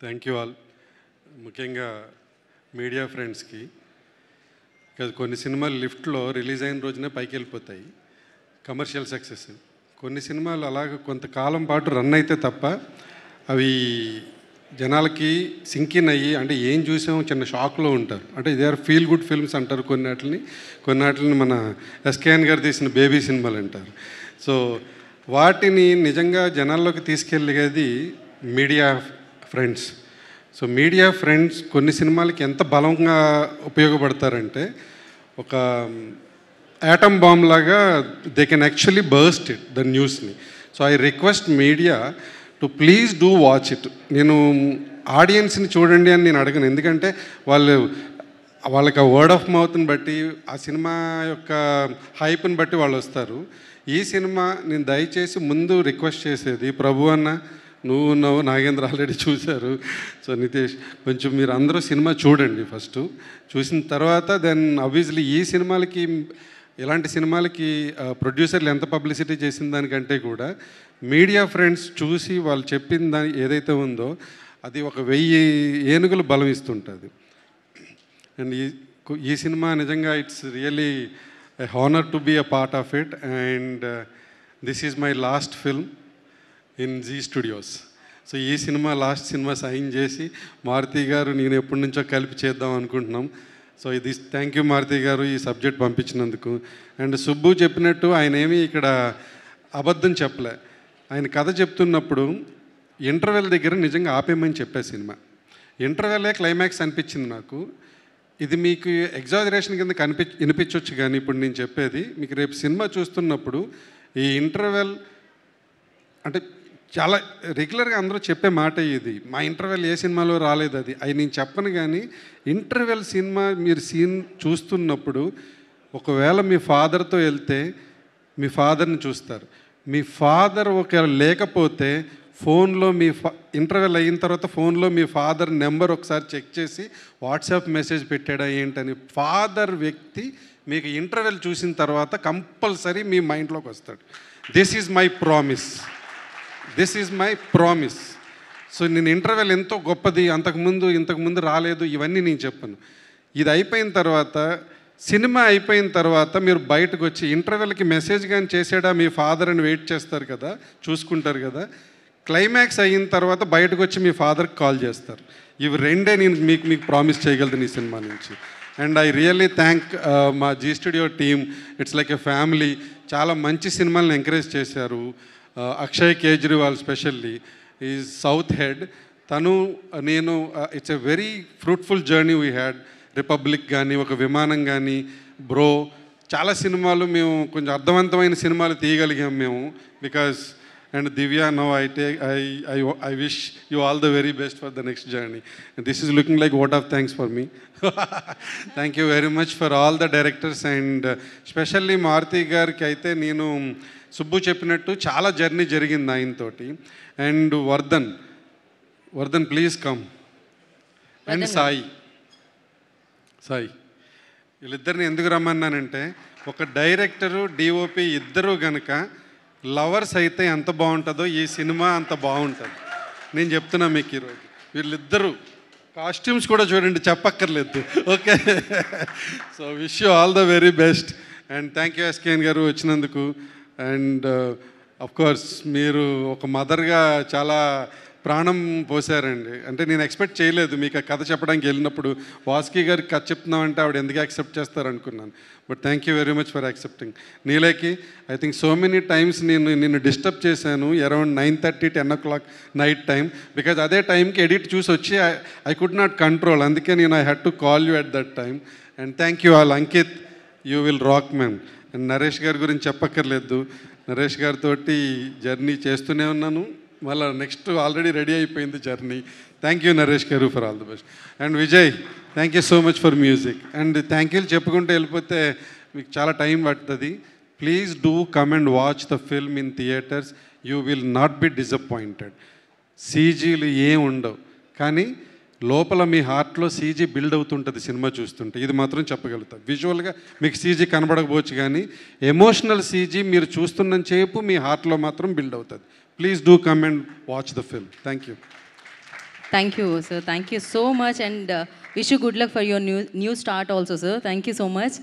Thank you all. ముఖ్యంగా media ఫ్రెండ్స్కి, కొన్ని సినిమాలు లిఫ్ట్లో రిలీజ్ అయిన రోజునే పైకి వెళ్ళిపోతాయి, కమర్షియల్ సక్సెస్. కొన్ని సినిమాలు అలాగ కొంతకాలం పాటు రన్ అయితే తప్ప అవి జనాలకి సింకిన్ అయ్యి, అంటే ఏం చూసామో చిన్న షాక్లో ఉంటారు. అంటే they are feel good films అంటారు కొన్నిటిని మన ఎస్కేఎన్ గారు తీసిన బేబీ సినిమాలు అంటారు. సో వాటిని నిజంగా జనాల్లోకి తీసుకెళ్ళేది media friends. So media friends కొన్ని సినిమాలకి ఎంత బలంగా ఉపయోగపడతారంటే, ఒక యాటమ్ బాంబ్ లాగా they can actually burst it the న్యూస్ని. So I request media to please do watch it. నేను ఆడియన్స్ని చూడండి అని నేను అడగను, ఎందుకంటే వాళ్ళకి ఆ వర్డ్ ఆఫ్ మౌత్ని బట్టి, ఆ సినిమా యొక్క హైప్ని బట్టి వాళ్ళు వస్తారు. ఈ సినిమా నేను దయచేసి ముందు రిక్వెస్ట్ చేసేది, ప్రభు అన్న నువ్వు ఉన్నావు, నాగేంద్ర ఆల్రెడీ చూశారు, సో నితేష్, కొంచెం మీరు అందరూ సినిమా చూడండి. ఫస్ట్ చూసిన తర్వాత దెన్ ఆబ్వియస్లీ ఈ సినిమాలకి, ఇలాంటి సినిమాలకి ప్రొడ్యూసర్లు ఎంత పబ్లిసిటీ చేసిన దానికంటే కూడా మీడియా ఫ్రెండ్స్ చూసి వాళ్ళు చెప్పిన దాని ఏదైతే ఉందో అది ఒక 1000 ఏనుగులు బలం ఇస్తుంటుంది. అండ్ ఈ సినిమా నిజంగా it's really a honour to be a part of it. And this is my last film in Zee studios. So ఈ సినిమా లాస్ట్ సినిమా సైన్ చేసి మారుతి గారు నేను ఎప్పటి నుంచో కలిపి చేద్దాం అనుకుంటున్నాం. సో ఇది థ్యాంక్ యూ మారుతి గారు ఈ సబ్జెక్ట్ పంపించినందుకు. అండ్ సుబ్బు చెప్పినట్టు ఆయన ఏమీ ఇక్కడ అబద్ధం చెప్పలే. ఆయన కథ చెప్తున్నప్పుడు ఇంటర్వెల్ దగ్గర నిజంగా ఆపేయమని చెప్పే సినిమా. ఇంటర్వెల్లే క్లైమాక్స్ అనిపించింది నాకు. ఇది మీకు ఎగ్జాజరేషన్ కింద వినిపించవచ్చు, కానీ ఇప్పుడు నేను చెప్పేది మీకు రేపు సినిమా చూస్తున్నప్పుడు ఈ ఇంటర్వెల్ అంటే చాలా రెగ్యులర్గా అందరూ చెప్పే మాట ఇది. మా ఇంటర్వెల్ ఏ సినిమాలో రాలేదు, అది నేను చెప్పను. కానీ ఇంటర్వెల్ సినిమా మీరు సీన్ చూస్తున్నప్పుడు ఒకవేళ మీ ఫాదర్తో వెళ్తే మీ ఫాదర్ని చూస్తారు. మీ ఫాదర్ ఒకవేళ లేకపోతే ఫోన్లో ఇంటర్వెల్ అయిన తర్వాత ఫోన్లో మీ ఫాదర్ నెంబర్ ఒకసారి చెక్ చేసి వాట్సాప్ మెసేజ్ పెట్టాడా ఏంటని, ఫాదర్ వ్యక్తి మీకు ఇంటర్వెల్ చూసిన తర్వాత కంపల్సరీ మీ మైండ్లోకి వస్తాడు. This is my promise. So నేను ఇంటర్వెల్ ఎంతో గొప్పది, ఇంతకుముందు రాలేదు, ఇవన్నీ నేను చెప్పను. ఇది అయిపోయిన తర్వాత, సినిమా అయిపోయిన తర్వాత మీరు బయటకు వచ్చి ఇంటర్వెల్కి మెసేజ్ కానీ చేసాడా మీ ఫాదర్ అని వెయిట్ చేస్తారు కదా, చూసుకుంటారు కదా. క్లైమాక్స్ అయిన తర్వాత బయటకు వచ్చి మీ ఫాదర్కి కాల్ చేస్తారు. ఇవి రెండే నేను మీకు ప్రామిస్ చేయగలను ఈ సినిమా నుంచి. అండ్ ఐ రియల్లీ థ్యాంక్ మా Zee studio team. It's like a family. చాలా మంచి సినిమాలను ఎంకరేజ్ చేశారు. Akshay Kejriwal specially is south head. నేను it's a very fruitful journey we had. Republic కానీ, ఒక విమానం కానీ, బ్రో, చాలా సినిమాలు మేము కొంచెం అర్థవంతమైన సినిమాలు తీయగలిగాం మేము. Because and Divya, no I wish you all the very best for the next journey. This is looking like vote of thanks for me. Thank you very much for all the directors. And specially Maruthi గారికి అయితే నేను సుబ్బు చెప్పినట్టు చాలా journey జరిగింది ఆయనతోటి. And Vardhan please come. And Sai వీళ్ళిద్దరిని ఎందుకు రమ్మన్నానంటే, ఒక డైరెక్టరు, డిఓపి ఇద్దరు కనుక లవర్స్ అయితే ఎంత బాగుంటుందో ఈ సినిమా అంత బాగుంటుంది. నేను చెప్తున్నా మీకు ఈరోజు. వీళ్ళిద్దరూ కాస్ట్యూమ్స్ కూడా చూడండి, చెప్పక్కర్లేదు. Okay. So wish you all the very best. And thank you SKN గారు వచ్చినందుకు. అండ్ అఫ్కోర్స్ మీరు ఒక మదర్గా చాలా ప్రాణం పోసారండి. అంటే నేను ఎక్స్పెక్ట్ చేయలేదు. మీకు ఆ కథ చెప్పడానికి వెళ్ళినప్పుడు వాసుకి గారికి కథ చెప్తున్నామంటే ఆవిడ ఎందుకు యాక్సెప్ట్ చేస్తారు అనుకున్నాను. But thank you very much for accepting. నీలేకి I think so many times నిన్ను డిస్టర్బ్ చేశాను around 9:30, 10 o'clock night time. Because అదే టైంకి ఎడిట్ చూసి వచ్చి ఐ కుడ్ నాట్ కంట్రోల్. అందుకే నేను I had to call you at that time. And thank you all. Ankit, you will rock man. And Naresh గారి గురించి చెప్పక్కర్లేదు. నరేష్ గారితో జర్నీ చేస్తూనే ఉన్నాను. మళ్ళీ నెక్స్ట్ ఆల్రెడీ రెడీ అయిపోయింది journey. Thank you Naresh garu for all the best. And Vijay, thank you so much for music. And thank యూలు చెప్పుకుంటూ వెళ్ళిపోతే మీకు చాలా టైం పడుతుంది. Please do come and watch the film in theatres. You will not be disappointed. సీజీలు ఏం ఉండవు, కానీ లోపల మీ హార్ట్లో సీజీ బిల్డ్ అవుతుంటుంది సినిమా చూస్తుంటే. ఇది మాత్రం చెప్పగలుగుతా. విజువల్గా మీకు సీజీ కనబడకపోవచ్చు, కానీ ఎమోషనల్ సీజీ మీరు చూస్తున్నంతసేపు మీ హార్ట్లో మాత్రం బిల్డ్ అవుతుంది. Please do come and watch the film. Thank you. Thank you, sir. Thank you so much, and wish you good luck for your new start also, sir. Thank you so much.